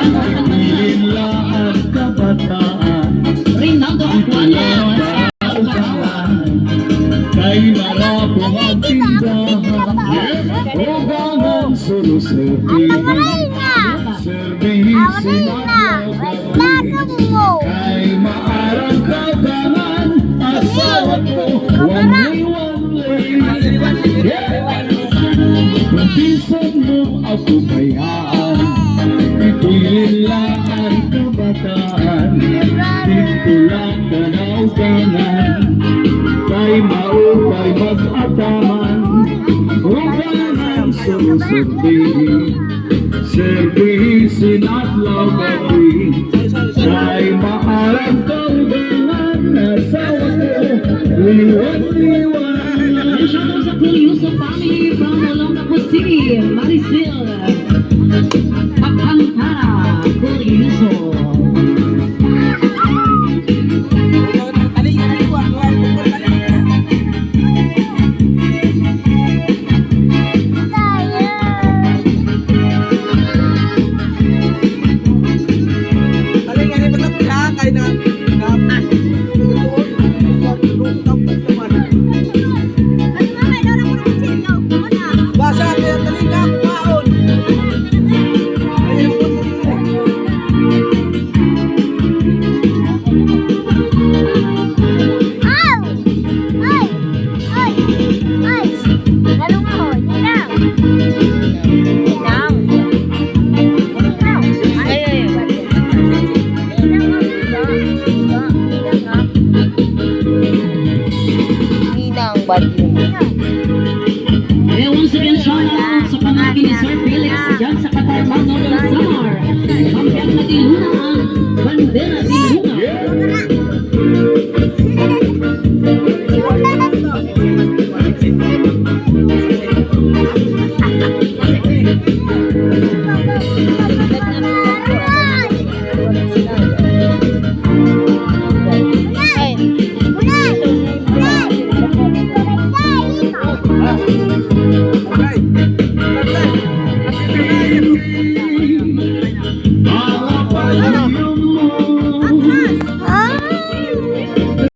Nilaan kabataan, Rinaldo Aquarius. kay narapong ang tindahan, ugangan suru-servihin, servisin at lagawin, kay maarang kagangan, asawa ko, Bisan mo ako bayaan, ito'y lilaan kabataan, dito lang ka na ugangan, kay maupay mag-ataman, ugangan suru-servihin, servisin at lagawin, kay maarang kaugangan, asawa ko, liwan-liwan. Shout out sa Curioso family from Olongapo City, Maricel, Pagkantara, Curioso. Once again, shout out sa pamangkin ni Sir Felix dyan sa Katarman Northern Samar. Kampiang na diluna ang bandera diluna.